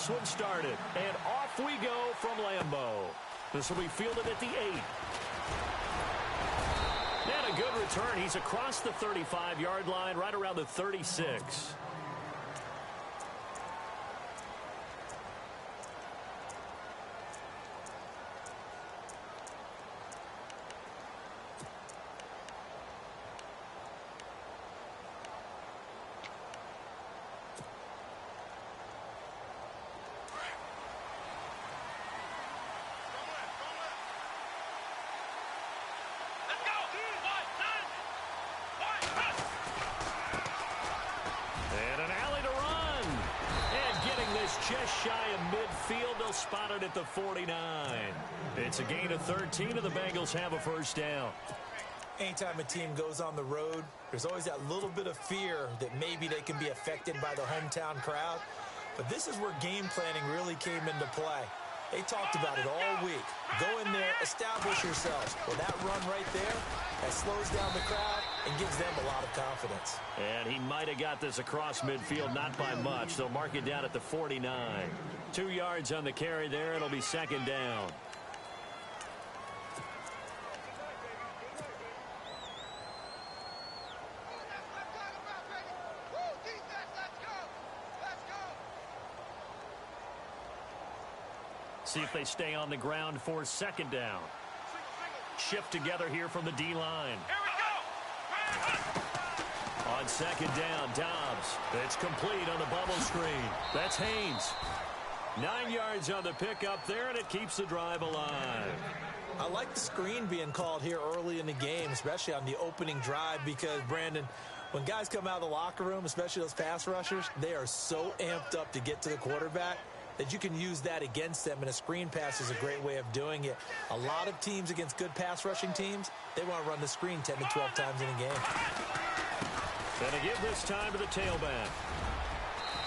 this one started. And off we go from Lambeau. This will be fielded at the 8. And a good return. He's across the 35-yard line, right around the 36. Just shy of midfield. They'll spot it at the 49. It's a gain of 13, and the Bengals have a first down. Anytime a team goes on the road, there's always that little bit of fear that maybe they can be affected by the hometown crowd. But this is where game planning really came into play. They talked about it all week. Go in there, establish yourselves. Well, that run right there, that slows down the crowd and gives them a lot of confidence. And he might have got this across midfield, not by much. They'll mark it down at the 49. 2 yards on the carry there. It'll be second down. See if they stay on the ground for second down. Shift together here from the D-line. On second down, Dobbs. It's complete on the bubble screen. That's Haynes. 9 yards on the pickup there, and it keeps the drive alive. I like the screen being called here early in the game, especially on the opening drive, because, Brandon, when guys come out of the locker room, especially those pass rushers, they are so amped up to get to the quarterback that you can use that against them, and a screen pass is a great way of doing it. A lot of teams against good pass rushing teams, they want to run the screen 10 to 12 times in a game. And they give this time to the tailback.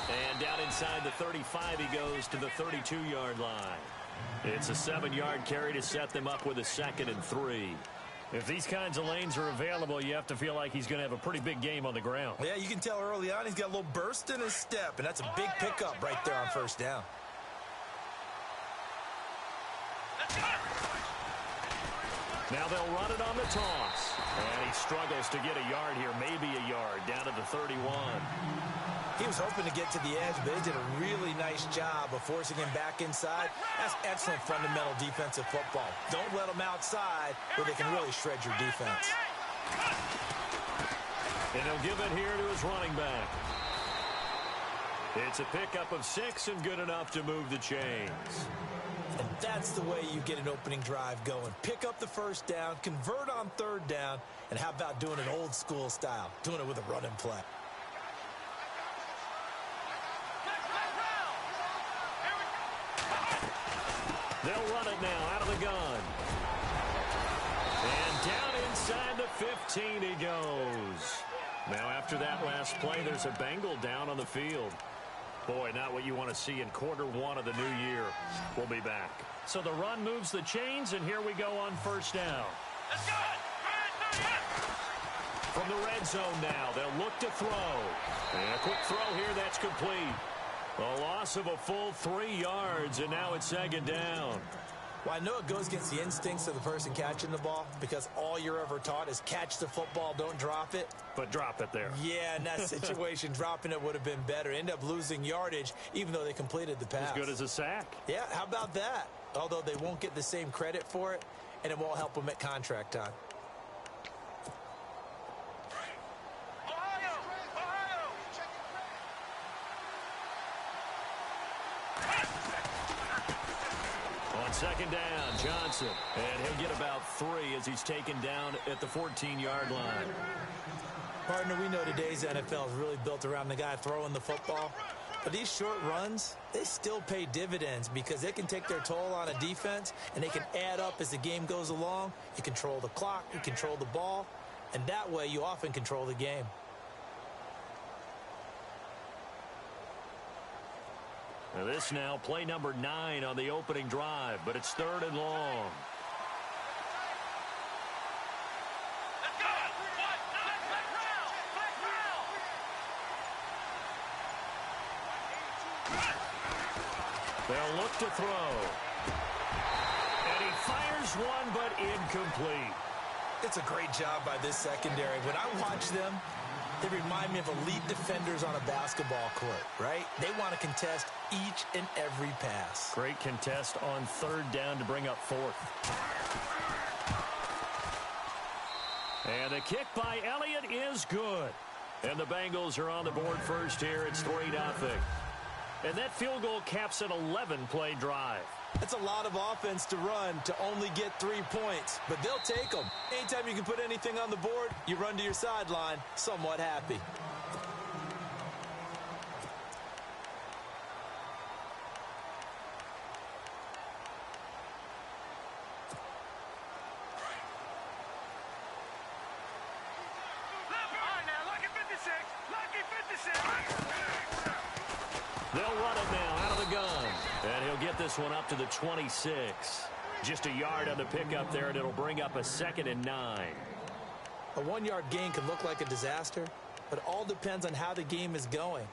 And down inside the 35, he goes to the 32-yard line. It's a 7-yard carry to set them up with a 2nd and 3. If these kinds of lanes are available, you have to feel like he's going to have a pretty big game on the ground. Yeah, you can tell early on he's got a little burst in his step, and that's a big pickup right there on first down. Now they'll run it on the toss. And he struggles to get a yard here, maybe a yard, down to the 31. He was hoping to get to the edge, but they did a really nice job of forcing him back inside. That's excellent fundamental defensive football. Don't let them outside where they can really shred your defense. And he'll give it here to his running back. It's a pickup of 6 and good enough to move the chains. And that's the way you get an opening drive going. Pick up the first down, convert on third down, and how about doing it old school style, doing it with a run and play. They'll run it now out of the gun. And down inside the 15 he goes. Now after that last play, there's a Bengal down on the field. Boy, not what you want to see in quarter one of the new year. We'll be back. So the run moves the chains, and here we go on first down. Let's go! From the red zone now, they'll look to throw. And a quick throw here, that's complete. A loss of a full 3 yards, and now it's second down. Well, I know it goes against the instincts of the person catching the ball because all you're ever taught is catch the football, don't drop it. But drop it there. Yeah, in that situation, dropping it would have been better. End up losing yardage, even though they completed the pass. As good as a sack. Yeah, how about that? Although they won't get the same credit for it, and it won't help them at contract time. Second down, Johnson. And he'll get about 3 as he's taken down at the 14-yard line. Partner, we know today's NFL is really built around the guy throwing the football. But these short runs, they still pay dividends because they can take their toll on a defense, and they can add up as the game goes along. You control the clock, you control the ball, and that way you often control the game. Now this now, play number 9 on the opening drive, but it's 3rd and long. They'll look to throw. And he fires one, but incomplete. It's a great job by this secondary. When I watch them, they remind me of elite defenders on a basketball court, right? They want to contest each and every pass. Great contest on third down to bring up fourth. And the kick by Elliott is good. And the Bengals are on the board first here. It's 3-0. And that field goal caps an 11-play drive. That's a lot of offense to run to only get 3 points, but they'll take them. Anytime you can put anything on the board, you run to your sideline somewhat happy. They'll run it now out of the gun. And he'll get this one up to the 26. Just a yard on the pickup there, and it'll bring up a 2nd and 9. A 1-yard gain can look like a disaster, but it all depends on how the game is going.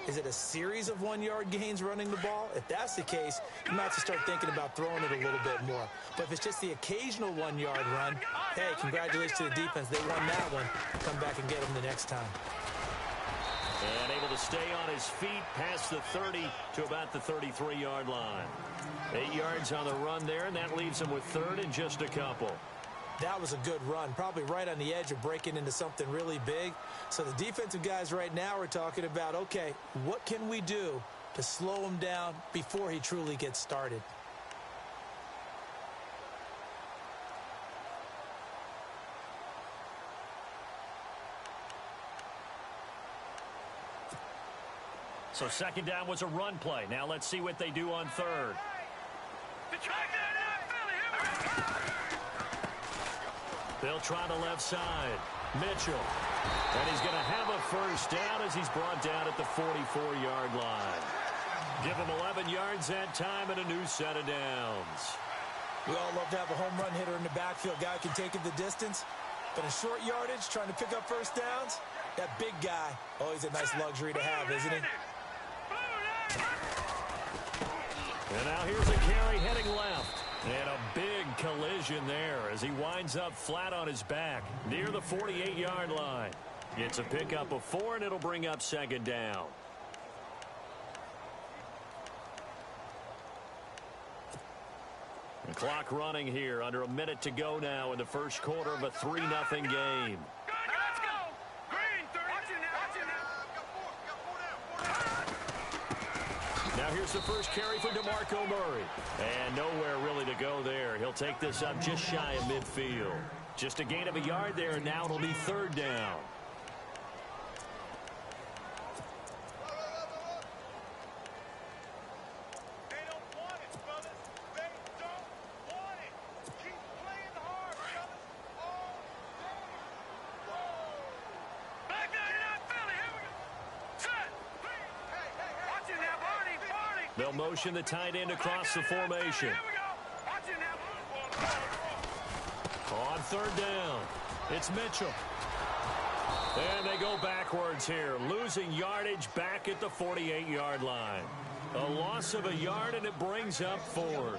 Is it a series of 1-yard gains running the ball? If that's the case, you might have to start thinking about throwing it a little bit more. But if it's just the occasional 1-yard run, hey, congratulations to the defense. They won that one. Come back and get them the next time. And able to stay on his feet past the 30 to about the 33-yard line. 8 yards on the run there, and that leaves him with third and just a couple. That was a good run, probably right on the edge of breaking into something really big. So the defensive guys right now are talking about, okay, what can we do to slow him down before he truly gets started? So 2nd down was a run play. Now let's see what they do on third. They'll try the left side. Mitchell. And he's going to have a first down as he's brought down at the 44-yard line. Give him 11 yards that time and a new set of downs. We all love to have a home run hitter in the backfield. Guy can take it the distance. But in short yardage, trying to pick up first downs, that big guy, always a nice luxury to have, isn't he? And now here's a carry heading left. And a big collision there as he winds up flat on his back near the 48-yard line. It's a pickup of 4, and it'll bring up 2nd down. The clock running here, under a minute to go now in the first quarter of a 3-0 game. Now here's the first carry for DeMarco Murray. And nowhere really to go there. He'll take this up just shy of midfield. Just a gain of a yard there, and now it'll be 3rd down. They'll motion the tight end across the formation. On 3rd down, it's Mitchell. And they go backwards here, losing yardage back at the 48-yard line. A loss of a yard, and it brings up 4th.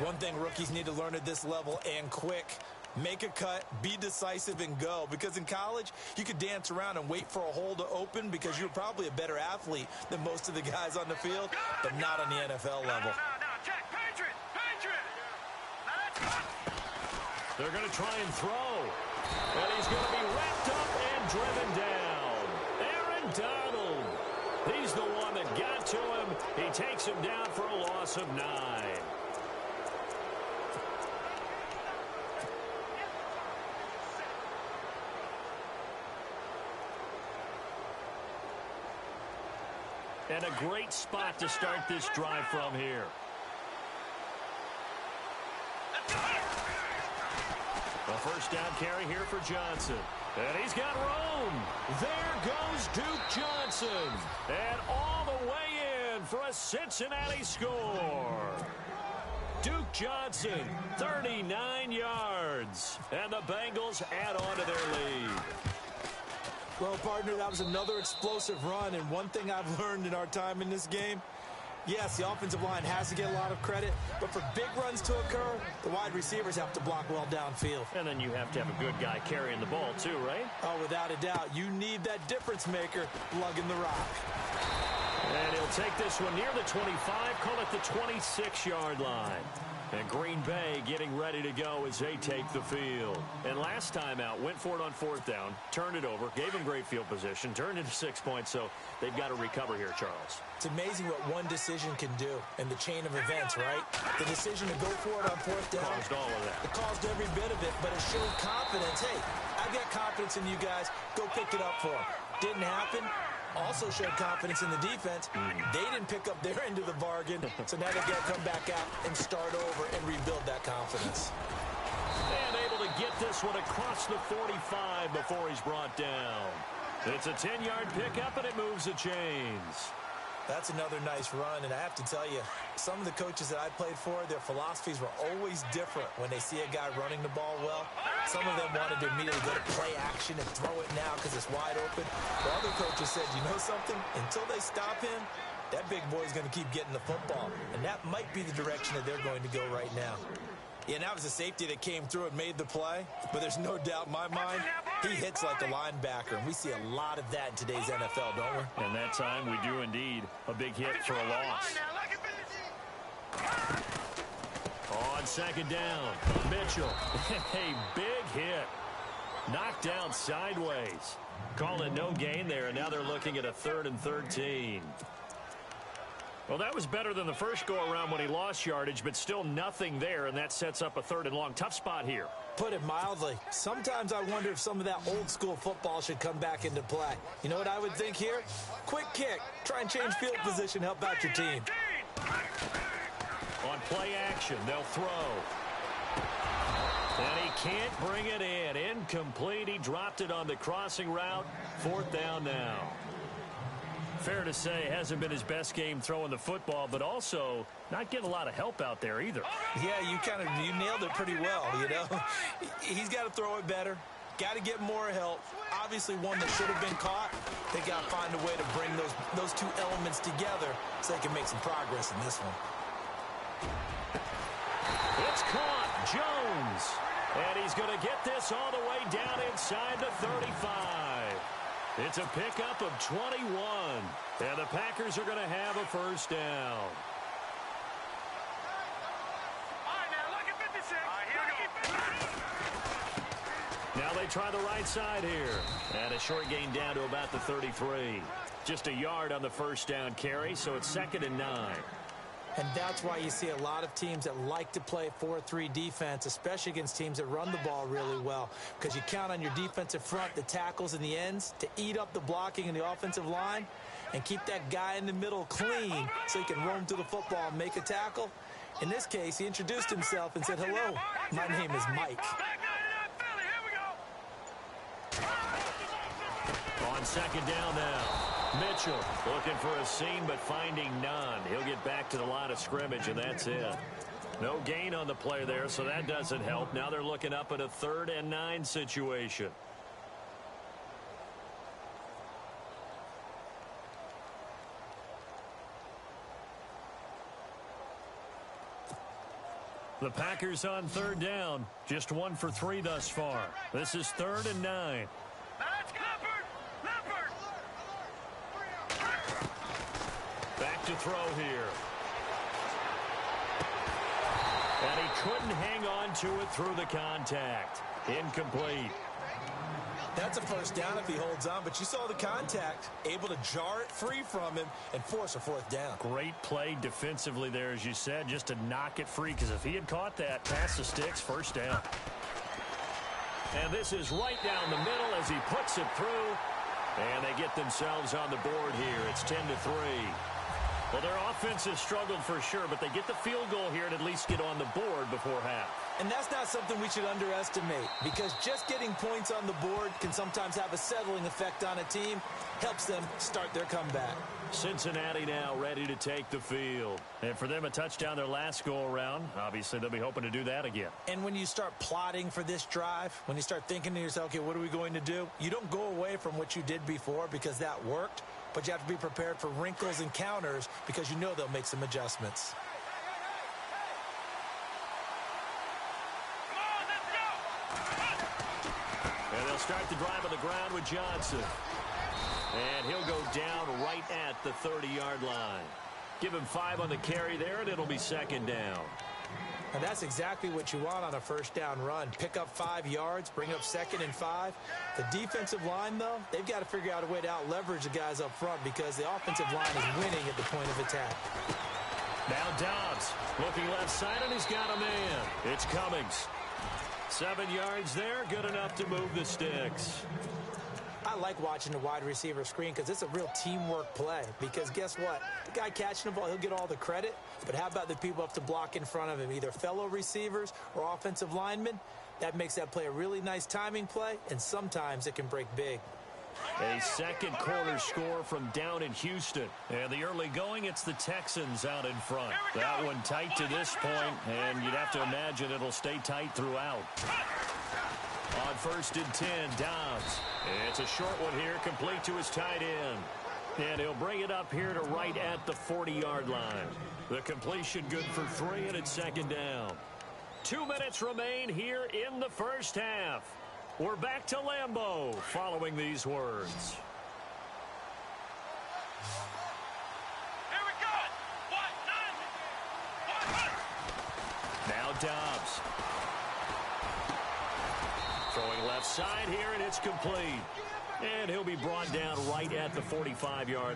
One thing rookies need to learn at this level, and quick. Make a cut, be decisive, and go. Because in college, you could dance around and wait for a hole to open because you're probably a better athlete than most of the guys on the field, but not on the NFL level. They're going to try and throw. And he's going to be wrapped up and driven down. Aaron Donald. He's the one that got to him. He takes him down for a loss of 9. And a great spot to start this drive from here. A first down carry here for Johnson. And he's got room. There goes Duke Johnson. And all the way in for a Cincinnati score. Duke Johnson, 39 yards. And the Bengals add on to their lead. Well, partner, that was another explosive run, and one thing I've learned in our time in this game, Yes, the offensive line has to get a lot of credit, but for big runs to occur, the wide receivers have to block well downfield. And then you have to have a good guy carrying the ball too, right? Oh, without a doubt. You need that difference maker lugging the rock. And he'll take this one near the 25, call it the 26-yard line. And Green Bay getting ready to go as they take the field. And last time out, went for it on fourth down, turned it over, gave him great field position, turned into 6 points, so they've got to recover here, Charles. It's amazing what one decision can do in the chain of events, right? The decision to go for it on fourth down. Caused all of that. It caused every bit of it, but it showed confidence. Hey, I've got confidence in you guys. Go pick it up for them. Didn't happen. Also showed confidence in the defense. They didn't pick up their end of the bargain, so now they've got to come back out and start over and rebuild that confidence. And able to get this one across the 45 before he's brought down. It's a 10-yard pickup, and it moves the chains. That's another nice run, and I have to tell you, some of the coaches that I played for, their philosophies were always different when they see a guy running the ball well. Some of them wanted to immediately go to play action and throw it now because it's wide open. The other coaches said, you know something? Until they stop him, that big boy's going to keep getting the football, and that might be the direction that they're going to go right now. Yeah, that was a safety that came through and made the play, but there's no doubt in my mind, he hits like a linebacker, and we see a lot of that in today's NFL, don't we? And that time we do indeed a big hit for a loss. On second down, Mitchell, a big hit, knocked out sideways. Call it no gain there, and now they're looking at a 3rd and 13. Well, that was better than the first go-around when he lost yardage, but still nothing there, and that sets up a 3rd and long. Tough spot here. Put it mildly. Sometimes I wonder if some of that old-school football should come back into play. You know what I would think here? Quick kick. Try and change field position, help out your team. On play action, they'll throw. And he can't bring it in. Incomplete. He dropped it on the crossing route. 4th down now. Fair to say, hasn't been his best game throwing the football, but also not getting a lot of help out there either. Yeah, you nailed it pretty well, you know. He's got to throw it better. Got to get more help. Obviously one that should have been caught. They got to find a way to bring those two elements together so they can make some progress in this one. It's caught. Jones. And he's going to get this all the way down inside the 35. It's a pickup of 21. And the Packers are going to have a first down. All right, now look at 56. Here we go. Now they try the right side here. And a short gain down to about the 33. Just a yard on the first down carry, so it's 2nd and 9. And that's why you see a lot of teams that like to play 4-3 defense, especially against teams that run the ball really well, because you count on your defensive front, the tackles and the ends, to eat up the blocking in the offensive line and keep that guy in the middle clean so he can roam through the football and make a tackle. In this case, he introduced himself and said, hello, my name is Mike. On second down now. Mitchell looking for a seam but finding none. He'll get back to the line of scrimmage, and that's it. No gain on the play there, so that doesn't help. Now they're looking up at a 3rd and 9 situation. The Packers on 3rd down. Just 1 for 3 thus far. This is 3rd and 9. Back to throw here. And he couldn't hang on to it through the contact. Incomplete. That's a first down if he holds on, but you saw the contact, able to jar it free from him and force a 4th down. Great play defensively there, as you said, just to knock it free, because if he had caught that, past the sticks, first down. And this is right down the middle as he puts it through. And they get themselves on the board here. It's 10-3. Well, their offense has struggled for sure, but they get the field goal here and at least get on the board before half. And that's not something we should underestimate, because just getting points on the board can sometimes have a settling effect on a team, helps them start their comeback. Cincinnati now ready to take the field. And for them, a touchdown their last go-around. Obviously, they'll be hoping to do that again. And when you start plotting for this drive, when you start thinking to yourself, okay, what are we going to do? You don't go away from what you did before because that worked, but you have to be prepared for wrinkles and counters because you know they'll make some adjustments. And they'll start the drive on the ground with Johnson. And he'll go down right at the 30-yard line. Give him 5 on the carry there, and it'll be second down. And that's exactly what you want on a first down run. Pick up 5 yards, bring up 2nd and 5. The defensive line, though, they've got to figure out a way to out-leverage the guys up front because the offensive line is winning at the point of attack. Now Dobbs looking left side, and he's got a man. It's Cummings. 7 yards there, good enough to move the sticks. I like watching the wide receiver screen because it's a real teamwork play. Because guess what? The guy catching the ball, he'll get all the credit. But how about the people up to block in front of him, either fellow receivers or offensive linemen? That makes that play a really nice timing play, and sometimes it can break big. A second quarter score from down in Houston. And the early going, it's the Texans out in front. That one tight to this point, and you'd have to imagine it'll stay tight throughout. On 1st and 10, Dobbs. It's a short one here, complete to his tight end. And he'll bring it up here to right at the 40-yard line. The completion good for 3, and it's second down. 2 minutes remain here in the first half. We're back to Lambeau following these words. Here we go. Now Dobbs. Throwing left side here, and it's complete. And he'll be brought down right at the 45-yard line.